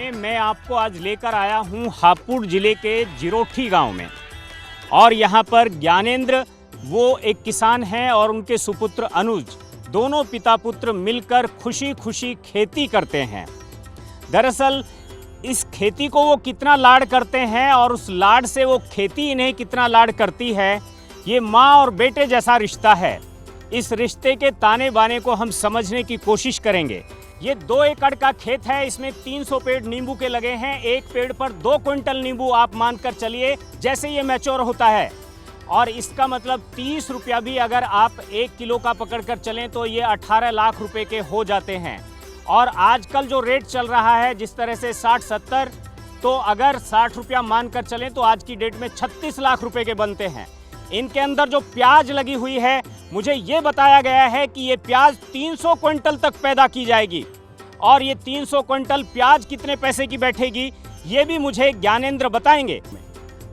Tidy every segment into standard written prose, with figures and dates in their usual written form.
में मैं आपको आज लेकर आया हूं हापुड़ जिले के जिरोठी गांव में। और यहां पर ज्ञानेंद्र वो एक किसान हैं और उनके सुपुत्र अनुज, दोनों पिता पुत्र मिलकर खुशी खुशी खेती करते हैं। दरअसल इस खेती को वो कितना लाड करते हैं और उस लाड से वो खेती इन्हें कितना लाड करती है, ये माँ और बेटे जैसा रिश्ता है। इस रिश्ते के ताने बाने को हम समझने की कोशिश करेंगे। ये 2 एकड़ का खेत है, इसमें 300 पेड़ नींबू के लगे हैं। एक पेड़ पर 2 क्विंटल नींबू आप मानकर चलिए जैसे ये मैच्योर होता है। और इसका मतलब 30 रुपया भी अगर आप 1 किलो का पकड़ कर चलें तो ये 18 लाख रुपए के हो जाते हैं। और आजकल जो रेट चल रहा है जिस तरह से 60-70, तो अगर 60 रुपया मानकर चलें तो आज की डेट में 36 लाख रुपए के बनते हैं। इनके अंदर जो प्याज लगी हुई है, मुझे ये बताया गया है कि ये प्याज 300 क्विंटल तक पैदा की जाएगी। और ये 300 क्विंटल प्याज कितने पैसे की बैठेगी ये भी मुझे ज्ञानेंद्र बताएंगे।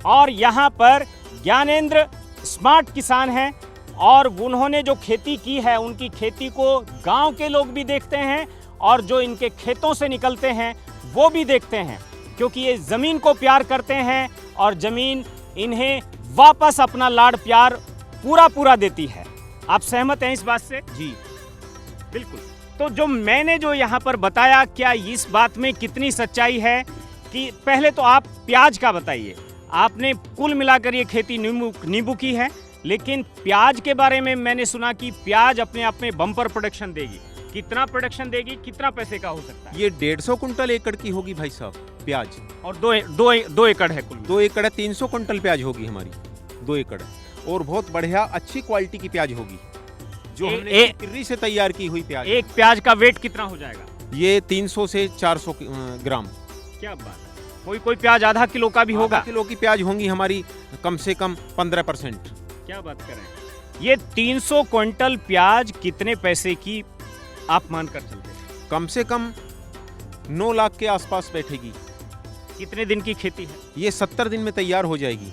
और यहाँ पर ज्ञानेंद्र स्मार्ट किसान हैं और उन्होंने जो खेती की है उनकी खेती को गांव के लोग भी देखते हैं और जो इनके खेतों से निकलते हैं वो भी देखते हैं, क्योंकि ये ज़मीन को प्यार करते हैं और ज़मीन इन्हें वापस अपना लाड प्यार पूरा देती है। आप सहमत हैं इस बात से? जी बिल्कुल। तो जो मैंने जो यहाँ पर बताया, क्या इस बात में कितनी सच्चाई है? कि पहले तो आप प्याज का बताइए। आपने कुल मिलाकर ये खेती नींबू की है, लेकिन प्याज के बारे में मैंने सुना कि प्याज अपने आप में बम्पर प्रोडक्शन देगी। कितना प्रोडक्शन देगी, कितना पैसे का हो सकता है? ये 150 कुंटल एकड़ की होगी भाई साहब प्याज। और दो एकड़ है कुल? 2 एकड़ है, 300 कुंटल प्याज होगी हमारी 2 एकड़। और बहुत बढ़िया अच्छी क्वालिटी की प्याज होगी जो हमने किर्री से तैयार की हुई प्याज। एक प्याज का वेट कितना हो जाएगा? ये 300 से 400 ग्राम। क्या बात है। कोई प्याज आधा किलो का भी होगा? आधा किलो की प्याज होंगी हमारी कम से कम 15%। क्या बात करें। ये 300 क्विंटल प्याज कितने पैसे की आप मान कर चलते हैं? कम से कम 9 लाख के आसपास बैठेगी। कितने दिन की खेती है? ये 70 दिन में तैयार हो जाएगी।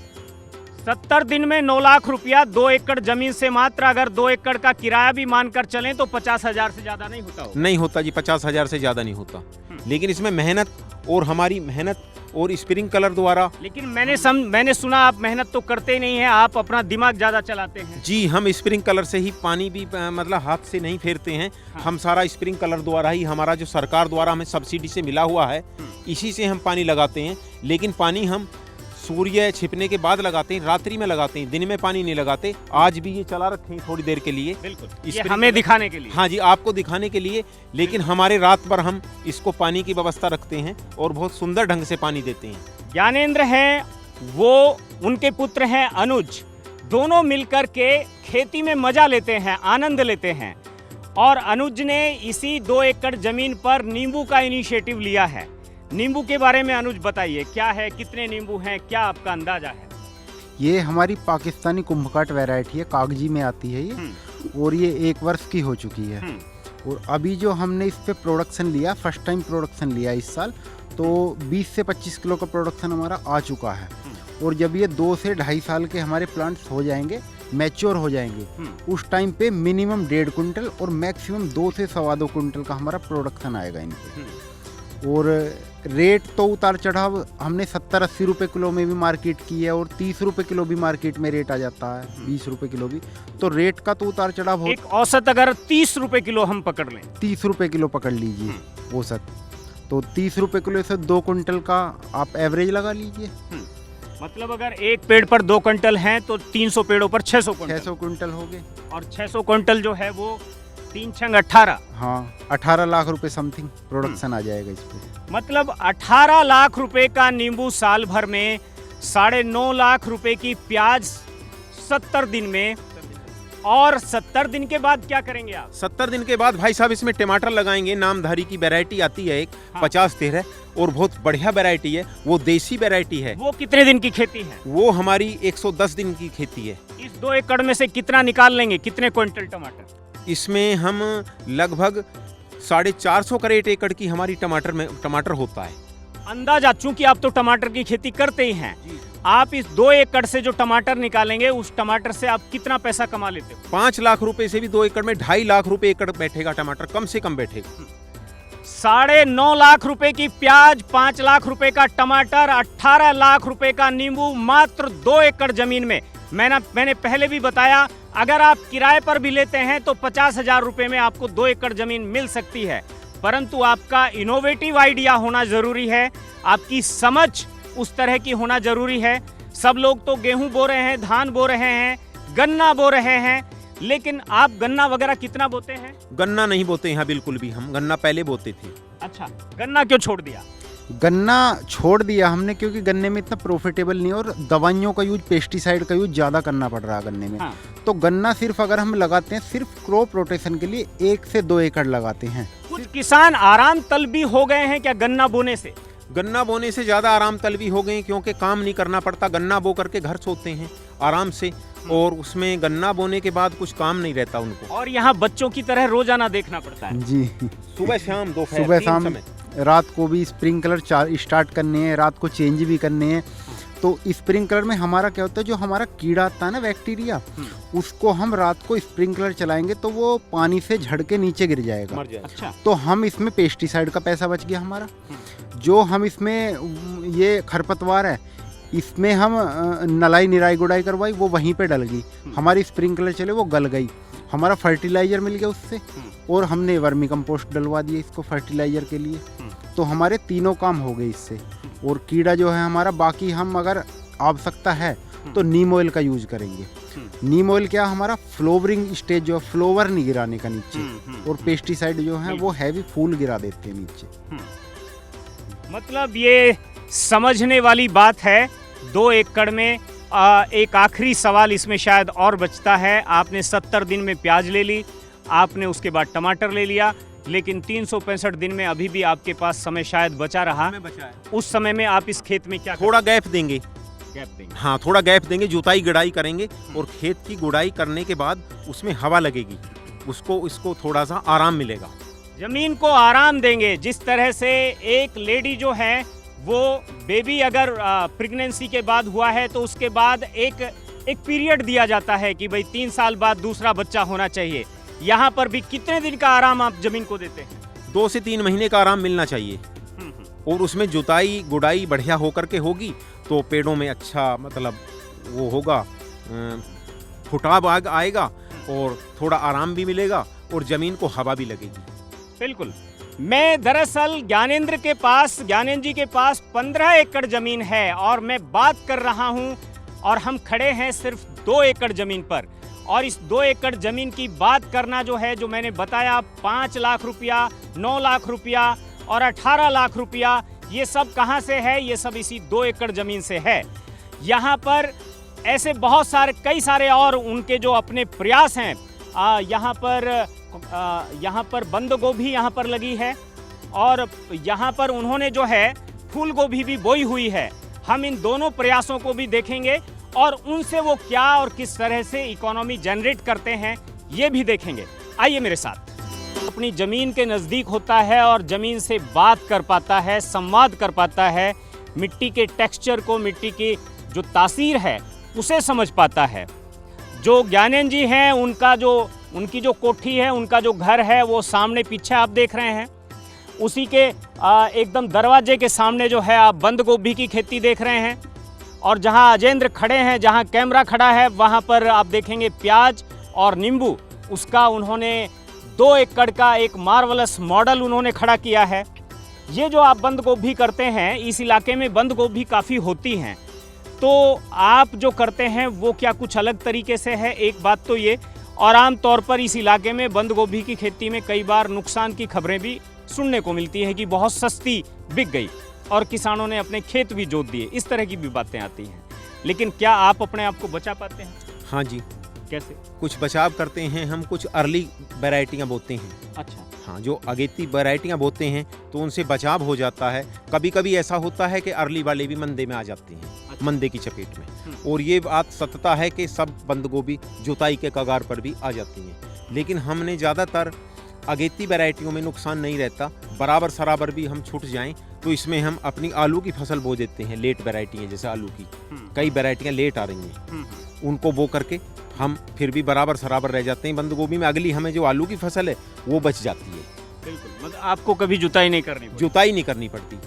70 दिन में 9 लाख रुपया 2 एकड़ जमीन से मात्र। अगर 2 एकड़ का किराया भी मानकर चलें तो 50,000 से ज्यादा नहीं होता? नहीं होता जी, 50,000 से ज्यादा नहीं होता। लेकिन इसमें मेहनत और हमारी मेहनत और स्प्रिंग कलर द्वारा। लेकिन मैंने सुना आप मेहनत तो करते ही नहीं है, आप अपना दिमाग ज्यादा चलाते हैं। जी, हम स्प्रिंग कलर से ही पानी भी मतलब हाथ से नहीं फेरते हैं। हाँ। हम सारा स्प्रिंग कलर द्वारा ही, हमारा जो सरकार द्वारा हमें सब्सिडी से मिला हुआ है, इसी से हम पानी लगाते हैं। लेकिन पानी हम सूर्य छिपने के बाद लगाते हैं, रात्रि में लगाते हैं, दिन में पानी नहीं लगाते। आज भी ये चला रखे हैं थोड़ी देर के लिए। बिल्कुल, ये हमें दिखाने के लिए। हाँ जी, आपको दिखाने के लिए। लेकिन हमारे रात भर हम इसको पानी की व्यवस्था रखते हैं और बहुत सुंदर ढंग से पानी देते हैं। ज्ञानेंद्र हैं वो, उनके पुत्र हैं अनुज, दोनों मिलकर के खेती में मजा लेते हैं, आनंद लेते हैं। और अनुज ने इसी 2 एकड़ जमीन पर नींबू का इनिशिएटिव लिया है। नींबू के बारे में अनुज बताइए, क्या है, कितने नींबू हैं, क्या आपका अंदाजा है? ये हमारी पाकिस्तानी कुंभकाट वैरायटी है, कागजी में आती है ये। और ये 1 वर्ष की हो चुकी है। और अभी जो हमने इस पे प्रोडक्शन लिया, फर्स्ट टाइम प्रोडक्शन लिया इस साल, तो 20 से 25 किलो का प्रोडक्शन हमारा आ चुका है। और जब ये 2 से 2.5 साल के हमारे प्लांट्स हो जाएंगे, मैच्योर हो जाएंगे, उस टाइम पे मिनिमम 1.5 कुंटल और मैक्सिमम 2 से 2.25 कुंटल का हमारा प्रोडक्शन आएगा इनके। और रेट तो उतार चढ़ाव हमने 70-80 रुपये किलो में भी मार्केट की है और 30 रुपये किलो भी मार्केट में रेट आ जाता है, 20 रुपये किलो भी। तो रेट का तो उतार चढ़ाव हो। एक औसत अगर 30 रुपये किलो हम पकड़ लें, 30 रुपये किलो पकड़ लीजिए औसत, तो 30 रुपये किलो से 2 कुंटल का आप एवरेज लगा लीजिए। मतलब अगर एक पेड़ पर 2 कुंटल हैं तो 300 पेड़ों पर 600 कुंटल हो गए। और 600 कुंटल जो है वो 3 छंग 18। हाँ, 18 लाख रुपए समथिंग प्रोडक्शन आ जाएगा इस पे। मतलब 18 लाख रुपए का नींबू साल भर में, 9.5 लाख रुपए की प्याज 70 दिन में। और 70 दिन के बाद क्या करेंगे आप? 70 दिन के बाद भाई साहब इसमें टमाटर लगाएंगे। नामधारी की वैरायटी आती है एक, 50-13, और बहुत बढ़िया वैरायटी है, वो देसी वैरायटी है। वो कितने दिन की खेती है? वो हमारी 110 दिन की खेती है। इस 2 एकड़ में से कितना निकाल लेंगे, कितने क्विंटल टमाटर? इसमें हम लगभग 450 करेट एकड़ की हमारी टमाटर होता है अंदाजा। चूंकि आप तो टमाटर की खेती करते ही हैं, आप इस 2 एकड़ से जो टमाटर निकालेंगे उस टमाटर से आप कितना पैसा कमा लेते हो? 5 लाख रुपए से भी 2 एकड़ में 2.5 लाख रुपए एकड़ बैठेगा टमाटर, कम से कम बैठेगा। 9.5 लाख रुपए की प्याज, 5 लाख रुपए का टमाटर, 18 लाख रुपए का नींबू मात्र 2 एकड़ जमीन में। मैंने पहले भी बताया, अगर आप किराए पर भी लेते हैं तो 50,000 रुपए में आपको 2 एकड़ जमीन मिल सकती है। परंतु आपका इनोवेटिव आइडिया होना जरूरी है, आपकी समझ उस तरह की होना जरूरी है। सब लोग तो गेहूं बो रहे हैं, धान बो रहे हैं, गन्ना बो रहे हैं, लेकिन आप गन्ना वगैरह कितना बोते हैं? गन्ना नहीं बोते यहाँ बिल्कुल भी, हम गन्ना पहले बोते थे। अच्छा, गन्ना क्यों छोड़ दिया? गन्ना छोड़ दिया हमने क्योंकि गन्ने में इतना प्रॉफिटेबल नहीं, और दवाइयों का यूज, पेस्टिसाइड का यूज ज़्यादा करना पड़ रहा है गन्ने में। हाँ। तो गन्ना सिर्फ अगर हम लगाते हैं सिर्फ क्रॉप रोटेशन के लिए 1 से 2 एकड़ लगाते हैं। कुछ किसान आराम तलबी हो गए हैं क्या गन्ना बोने से? गन्ना बोने से ज़्यादा आराम तलबी हो गए, क्योंकि काम नहीं करना पड़ता। गन्ना बो करके घर सोते हैं आराम से, और उसमें गन्ना बोने के बाद कुछ काम नहीं रहता उनको। और यहाँ बच्चों की तरह रोजाना देखना पड़ता है। जी, सुबह शाम दोपहर सुबह 3 शाम समय। रात को भी स्प्रिंकलर स्टार्ट करने हैं, रात को चेंज भी करने हैं। तो स्प्रिंकलर में हमारा क्या होता है, जो हमारा कीड़ा आता है ना, बैक्टीरिया, उसको हम रात को स्प्रिंकलर चलाएंगे तो वो पानी से झड़ के नीचे गिर जाएगा। मर जाएगा। अच्छा। तो हम इसमें पेस्टिसाइड का पैसा बच गया हमारा। जो हम इसमें ये खरपतवार है, इसमें हम नलाई निराई गुड़ाई करवाई, वो वहीं पे डल गई। हमारी स्प्रिंकलर चले, वो गल गई। हमारा फर्टिलाइजर मिल गया उससे, और हमने वर्मी कंपोस्ट डलवा दिया इसको फर्टिलाइजर के लिए। तो हमारे तीनों काम हो गए इससे। और कीड़ा जो है हमारा, बाकी हम अगर आवश्यकता है तो नीम ऑयल का यूज करेंगे। नीम ऑयल क्या, हमारा फ्लोवरिंग स्टेज जो है, फ्लोवर नहीं गिराने का नीचे, और पेस्टिसाइड जो है वो हैवी फूल गिरा देते हैं नीचे। मतलब ये समझने वाली बात है। 2 एकड़ में एक आखिरी सवाल इसमें शायद और बचता है। आपने 70 दिन में प्याज ले ली, आपने उसके बाद टमाटर ले लिया, लेकिन 365 दिन में अभी भी आपके पास समय शायद बचा रहा। उस समय में आप इस खेत में क्या थोड़ा गैप देंगे। गैप देंगे? हाँ, थोड़ा गैप देंगे, जुताई गुड़ाई करेंगे, और खेत की गुड़ाई करने के बाद उसमें हवा लगेगी, इसको थोड़ा सा आराम मिलेगा। जमीन को आराम देंगे। जिस तरह से एक लेडी जो है वो बेबी अगर प्रेगनेंसी के बाद हुआ है तो उसके बाद एक पीरियड दिया जाता है कि भाई 3 साल बाद दूसरा बच्चा होना चाहिए। यहाँ पर भी कितने दिन का आराम आप जमीन को देते हैं? 2 से 3 महीने का आराम मिलना चाहिए। और उसमें जुताई गुड़ाई बढ़िया होकर के होगी तो पेड़ों में अच्छा मतलब वो होगा, फुटाव आएगा, और थोड़ा आराम भी मिलेगा, और जमीन को हवा भी लगेगी। बिल्कुल। मैं दरअसल ज्ञानेंद्र जी के पास 15 एकड़ जमीन है, और मैं बात कर रहा हूं, और हम खड़े हैं सिर्फ 2 एकड़ जमीन पर। और इस 2 एकड़ जमीन की बात करना जो है, जो मैंने बताया, 5 लाख रुपया, 9 लाख रुपया और 18 लाख रुपया, ये सब कहां से है? ये सब इसी 2 एकड़ जमीन से है। यहाँ पर ऐसे बहुत सारे, कई सारे और उनके जो अपने प्रयास हैं। यहाँ पर बंद गोभी यहाँ पर लगी है, और यहाँ पर उन्होंने जो है फूल गोभी भी बोई हुई है। हम इन दोनों प्रयासों को भी देखेंगे, और उनसे वो क्या और किस तरह से इकोनॉमी जनरेट करते हैं ये भी देखेंगे। आइए मेरे साथ। अपनी ज़मीन के नज़दीक होता है और ज़मीन से बात कर पाता है, संवाद कर पाता है, मिट्टी के टेक्सचर को, मिट्टी की जो तासीर है उसे समझ पाता है। जो ज्ञानेंद्र जी हैं, उनकी जो कोठी है, उनका जो घर है, वो सामने पीछे आप देख रहे हैं। उसी के एकदम दरवाजे के सामने जो है आप बंद गोभी की खेती देख रहे हैं। और जहां अजेंद्र खड़े हैं, जहां कैमरा खड़ा है, वहां पर आप देखेंगे प्याज और नींबू। उसका उन्होंने 2 एकड़ का एक मार्वलस मॉडल उन्होंने खड़ा किया है। ये जो आप बंद गोभी करते हैं, इस इलाके में बंद गोभी काफ़ी होती हैं, तो आप जो करते हैं वो क्या कुछ अलग तरीके से है? एक बात तो ये, और आम तौर पर इस इलाके में बंद गोभी की खेती में कई बार नुकसान की खबरें भी सुनने को मिलती है कि बहुत सस्ती बिक गई और किसानों ने अपने खेत भी जोत दिए, इस तरह की भी बातें आती हैं। लेकिन क्या आप अपने आप को बचा पाते हैं? हाँ जी। कैसे? कुछ बचाव करते हैं हम, कुछ अर्ली वैरायटियाँ बोते हैं। अच्छा। हाँ, जो अगेती वैरायटियाँ बोते हैं तो उनसे बचाव हो जाता है। कभी कभी ऐसा होता है कि अर्ली वाले भी मंदे में आ जाते हैं। अच्छा। मंदे की चपेट में। और ये बात सत्यता है कि सब बंद गोभी जुताई के कगार पर भी आ जाती हैं। लेकिन हमने ज़्यादातर अगेती वैरायटियों में नुकसान नहीं रहता, बराबर सराबर भी हम छूट जाएं तो इसमें हम अपनी आलू की फसल बो देते हैं। लेट वैरायटी है, जैसे आलू की कई वैरायटियाँ लेट आ रही हैं, उनको बो करके हम फिर भी बराबर सराबर रह जाते हैं। बंद गोभी में अगली हमें जो आलू की फसल है वो बच जाती है। बिल्कुल, मतलब आपको कभी जुताई नहीं करनी पड़ती। जुताई नहीं करनी पड़ती,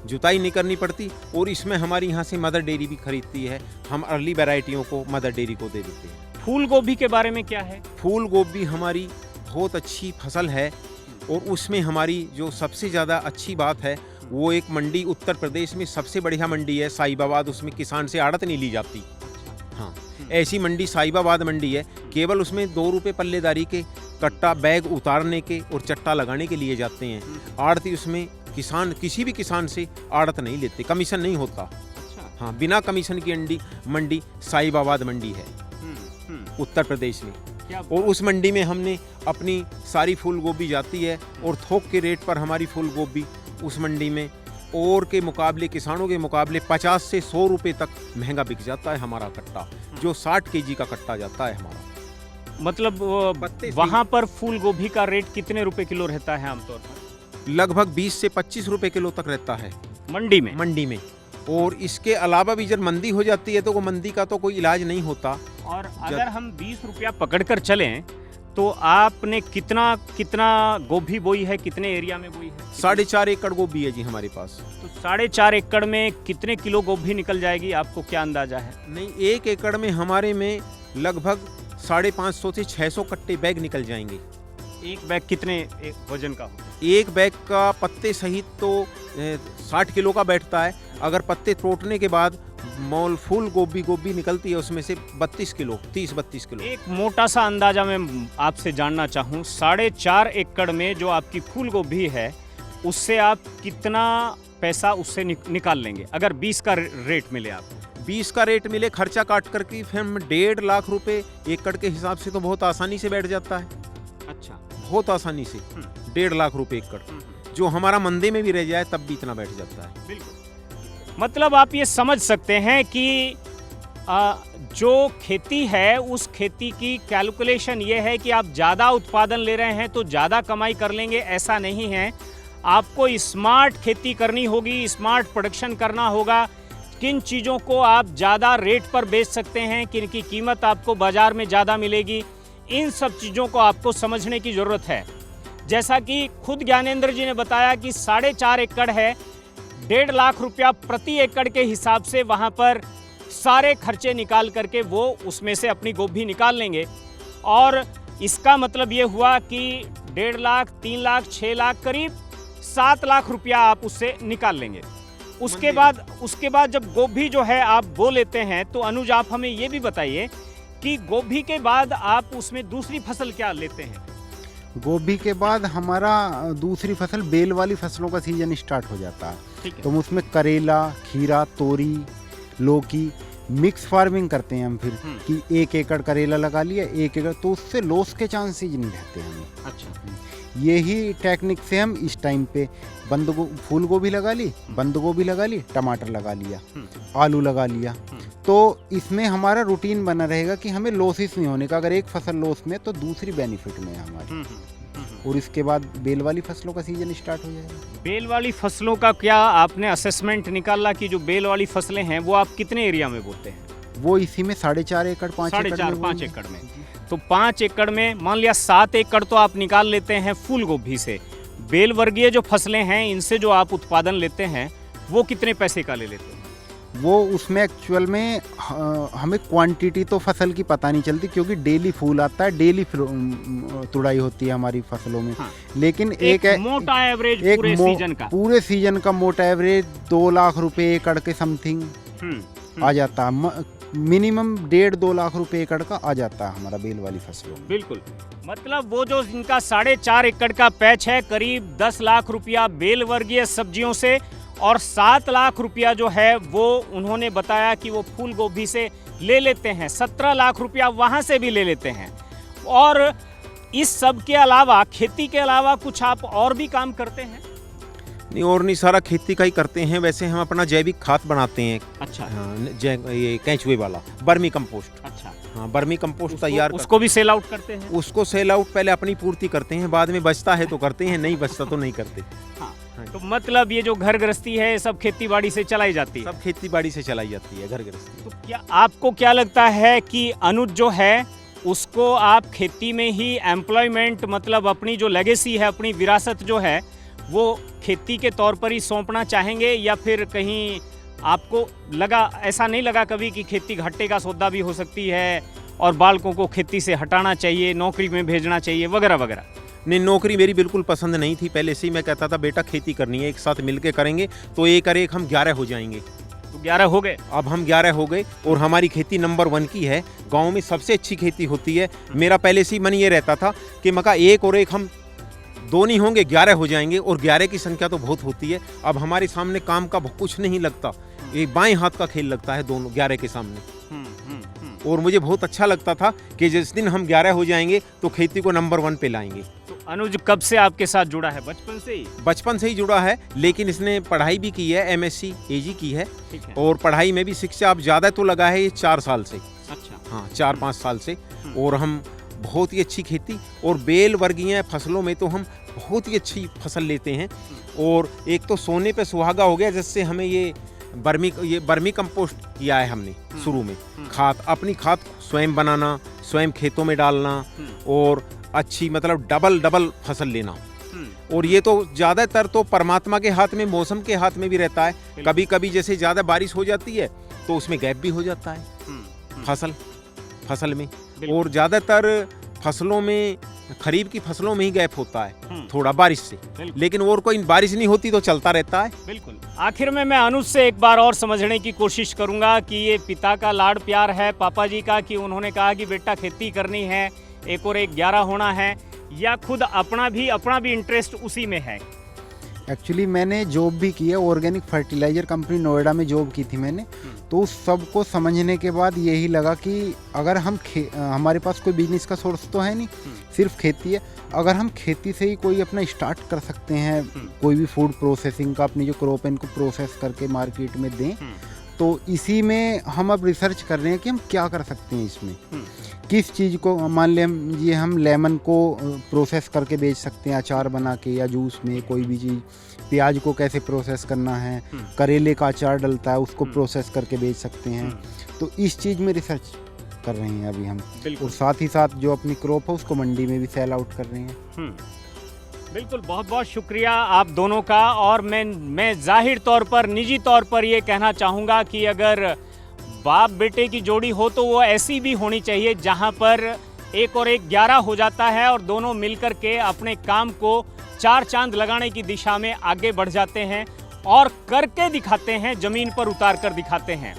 जुताई नहीं करनी पड़ती। और इसमें हमारी यहाँ से मदर डेयरी भी खरीदती है, हम अर्ली वैरायटियों को मदर डेयरी को दे देते हैं। फूल गोभी के बारे में क्या है? फूल गोभी हमारी बहुत अच्छी फसल है और उसमें हमारी जो सबसे ज़्यादा अच्छी बात है वो एक मंडी उत्तर प्रदेश में सबसे बढ़िया मंडी है साहिबाबाद, उसमें किसान से आड़त नहीं ली जाती। हाँ, ऐसी मंडी साहिबाबाद मंडी है, केवल उसमें 2 रुपये पल्लेदारी के कट्टा बैग उतारने के और चट्टा लगाने के लिए जाते हैं। आड़ती उसमें किसान किसी भी किसान से आड़त नहीं लेते, कमीशन नहीं होता। हाँ, बिना कमीशन की मंडी साहिबाबाद मंडी है उत्तर प्रदेश में। और उस मंडी में हमने अपनी सारी फूल गोभी जाती है और थोक के रेट पर हमारी फूल गोभी उस मंडी में और के मुकाबले, किसानों के मुकाबले 50 से 100 रुपये तक महंगा बिक जाता है हमारा कट्टा, जो 60 केजी का कट्टा जाता है हमारा। मतलब वहाँ पर फूल गोभी का रेट कितने रुपए किलो रहता है आमतौर पर? लगभग 20 से 25 रुपये किलो तक रहता है मंडी में। और इसके अलावा भी जब मंदी हो जाती है तो वो मंदी का तो कोई इलाज नहीं होता। और अगर हम 20 रुपया पकड़ कर चलें तो आपने कितना गोभी बोई है, कितने एरिया में बोई है? 4.5 एकड़ गोभी है जी हमारे पास। तो 4.5 एकड़ में कितने किलो गोभी निकल जाएगी, आपको क्या अंदाजा है? नहीं, 1 एकड़ में हमारे में लगभग 550 से 600 कट्टे बैग निकल जाएंगे। एक बैग कितने वजन का होता है? एक बैग का पत्ते सहित तो 60 किलो का बैठता है। अगर पत्ते तोड़ने के बाद मोल फूल गोभी निकलती है उसमें से 32 किलो, 30-32 किलो। एक मोटा सा अंदाजा मैं आपसे जानना चाहूँ, 4.5 एकड़ में जो आपकी फूल गोभी है उससे आप कितना पैसा उससे निकाल लेंगे अगर 20 का रेट मिले? आप 20 का रेट मिले खर्चा काट करके फिर हम 1.5 लाख रुपए एकड़ के हिसाब से तो बहुत आसानी से बैठ जाता है। अच्छा, बहुत आसानी से 1.5 लाख रुपए एकड़, जो हमारा मंदे में भी रह जाए तब भी इतना बैठ जाता है। बिल्कुल, मतलब आप ये समझ सकते हैं कि जो खेती है उस खेती की कैलकुलेशन ये है कि आप ज़्यादा उत्पादन ले रहे हैं तो ज़्यादा कमाई कर लेंगे, ऐसा नहीं है। आपको स्मार्ट खेती करनी होगी, स्मार्ट प्रोडक्शन करना होगा। किन चीज़ों को आप ज़्यादा रेट पर बेच सकते हैं, किन की कीमत आपको बाज़ार में ज़्यादा मिलेगी, इन सब चीज़ों को आपको समझने की ज़रूरत है। जैसा कि खुद ज्ञानेंद्र जी ने बताया कि 4.5 एकड़ है, 1.5 लाख रुपया प्रति एकड़ के हिसाब से वहाँ पर सारे खर्चे निकाल करके वो उसमें से अपनी गोभी निकाल लेंगे। और इसका मतलब ये हुआ कि 1.5 लाख, 3 लाख, 6 लाख, करीब 7 लाख रुपया आप उससे निकाल लेंगे। उसके बाद जब गोभी जो है आप बो लेते हैं तो अनुज आप हमें ये भी बताइए कि गोभी के बाद आप उसमें दूसरी फसल क्या लेते हैं? गोभी के बाद हमारा दूसरी फसल बेल वाली फसलों का सीजन स्टार्ट हो जाता है। ठीक है। तो हम उसमें करेला, खीरा, तोरी, लौकी मिक्स फार्मिंग करते हैं हम फिर कि 1 एकड़ करेला लगा लिया, 1 एकड़, तो उससे लॉस के चांसेस नहीं रहते हमें। अच्छा, यही टेक्निक से हम इस टाइम पे फूल गोभी लगा ली, बंद गोभी लगा ली, टमाटर लगा लिया, आलू लगा लिया। तो इसमें हमारा रूटीन बना रहेगा कि हमें लॉसेस नहीं होने का। अगर एक फसल लॉस में तो दूसरी बेनिफिट में है हमारी। और इसके बाद बेल वाली फसलों का सीजन स्टार्ट हो जाएगा। बेल वाली फसलों का क्या आपने असेसमेंट निकाला कि जो बेल वाली फसलें हैं वो आप कितने एरिया में बोते हैं? वो इसी में 4.5 एकड़, 5 एकड़ में। तो 5 एकड़ में मान लिया 7 एकड़ तो आप निकाल लेते हैं फूल गोभी से। बेल वर्गीय जो फसलें हैं इनसे जो आप उत्पादन लेते हैं वो कितने पैसे का ले लेते हैं? वो उसमें एक्चुअल में हमें क्वांटिटी तो फसल की पता नहीं चलती क्योंकि डेली फूल आता है, डेली तुड़ाई होती है हमारी फसलों में। हाँ। लेकिन एक मोटा एवरेज पूरे सीजन का मोटा एवरेज 2 लाख रुपए एकड़ के समथिंग आ जाता है। मिनिमम 1.5-2 लाख रुपए एकड़ का आ जाता है हमारा बेल वाली फसलों में। बिल्कुल, मतलब वो जो इनका 4.5 एकड़ का पैच है, करीब 10 लाख रुपया बेल वर्गीय सब्जियों से और 7 लाख रुपया जो है वो उन्होंने बताया कि वो फूल गोभी से ले लेते हैं। 17 लाख रुपया वहाँ से भी ले लेते हैं। और इस सब के अलावा, खेती के अलावा कुछ आप और भी काम करते हैं? नहीं, और नहीं, सारा खेती का ही करते हैं। वैसे हम अपना जैविक खाद बनाते हैं। अच्छा। हाँ, ये केंचुए वाला बर्मी कंपोस्ट। अच्छा। हाँ, बर्मी कंपोस्ट तैयार उसको भी सेल आउट करते हैं? उसको सेल आउट पहले अपनी पूर्ति करते हैं, बाद में बचता है तो करते हैं, नहीं बचता तो नहीं करते। हाँ। तो मतलब ये जो घर गृहस्थी है सब खेती बाड़ी से चलाई जाती है? सब खेती बाड़ी से चलाई जाती है घर गृहस्थी। तो क्या आपको क्या लगता है कि अनुज जो है उसको आप खेती में ही एम्प्लॉयमेंट मतलब अपनी जो लेगेसी है, अपनी विरासत जो है वो खेती के तौर पर ही सौंपना चाहेंगे, या फिर कहीं आपको लगा, ऐसा नहीं लगा कभी कि खेती घाटे का सौदा भी हो सकती है और बालकों को खेती से हटाना चाहिए, नौकरी में भेजना चाहिए वगैरह वगैरह? नहीं, नौकरी मेरी बिल्कुल पसंद नहीं थी। पहले से ही मैं कहता था बेटा खेती करनी है, एक साथ मिलके करेंगे तो एक और एक हम 11 हो जाएंगे। तो 11 हो गए। अब हम 11 हो गए और हमारी खेती नंबर 1 की है। गांव में सबसे अच्छी खेती होती है। मेरा पहले से ही मन ये रहता था कि मका एक और एक हम दो नहीं होंगे, 11 हो जाएंगे, और 11 की संख्या तो बहुत होती है। अब हमारे सामने काम का कुछ नहीं लगता, एक बाएं हाथ का खेल लगता है दोनों 11 के सामने। और मुझे बहुत अच्छा लगता था कि जिस दिन हम 11 हो जाएंगे तो खेती को नंबर 1 पे लाएंगे। तो अनुज कब से आपके साथ जुड़ा है? बचपन से ही? बचपन से ही जुड़ा है, लेकिन इसने पढ़ाई भी की है, MSc AG की है। ठीक है। और पढ़ाई में भी शिक्षा अब ज़्यादा तो लगा है ये 4 साल से। अच्छा। हाँ, 4-5 साल से। और हम बहुत ही अच्छी खेती और बेल वर्गीय फसलों में तो हम बहुत ही अच्छी फसल लेते हैं। और एक तो सोने पे सुहागा हो गया, जिससे हमें ये बर्मी कंपोस्ट किया है हमने शुरू में। खाद, अपनी खाद स्वयं बनाना, स्वयं खेतों में डालना, और अच्छी मतलब डबल फसल लेना। और ये तो ज़्यादातर तो परमात्मा के हाथ में, मौसम के हाथ में भी रहता है। कभी कभी जैसे ज़्यादा बारिश हो जाती है तो उसमें गैप भी हो जाता है फसल में। और ज़्यादातर फसलों में, खरीफ की फसलों में ही गैप होता है थोड़ा बारिश से, लेकिन और कोई बारिश नहीं होती तो चलता रहता है। बिल्कुल। आखिर में मैं अनुज से एक बार और समझने की कोशिश करूंगा कि ये पिता का लाड़ प्यार है पापा जी का, कि उन्होंने कहा कि बेटा खेती करनी है, एक और एक 11 होना है, या खुद अपना भी इंटरेस्ट उसी में है? एक्चुअली मैंने जॉब भी की है, ऑर्गेनिक फर्टिलाइज़र कंपनी नोएडा में जॉब की थी मैंने। तो उस सब को समझने के बाद यही लगा कि अगर हम हमारे पास कोई बिजनेस का सोर्स तो है नहीं, सिर्फ खेती है। अगर हम खेती से ही कोई अपना स्टार्ट कर सकते हैं, कोई भी फूड प्रोसेसिंग का, अपनी जो क्रॉप है इनको प्रोसेस करके मार्केट में दें, तो इसी में हम अब रिसर्च कर रहे हैं कि हम क्या कर सकते हैं इसमें। किस चीज़ को, मान लें ये हम लेमन को प्रोसेस करके बेच सकते हैं अचार बना के, या जूस में कोई भी चीज़। प्याज को कैसे प्रोसेस करना है, करेले का अचार डलता है उसको प्रोसेस करके बेच सकते हैं। तो इस चीज़ में रिसर्च कर रहे हैं अभी हम। और साथ ही साथ जो अपनी क्रॉप है उसको मंडी में भी सेल आउट कर रहे हैं। बिल्कुल, बहुत बहुत शुक्रिया आप दोनों का। और मैं जाहिर तौर पर, निजी तौर पर ये कहना चाहूँगा कि अगर बाप बेटे की जोड़ी हो तो वो ऐसी भी होनी चाहिए जहाँ पर एक और एक 11 हो जाता है और दोनों मिलकर के अपने काम को 4 चांद लगाने की दिशा में आगे बढ़ जाते हैं और करके दिखाते हैं, ज़मीन पर उतार कर दिखाते हैं।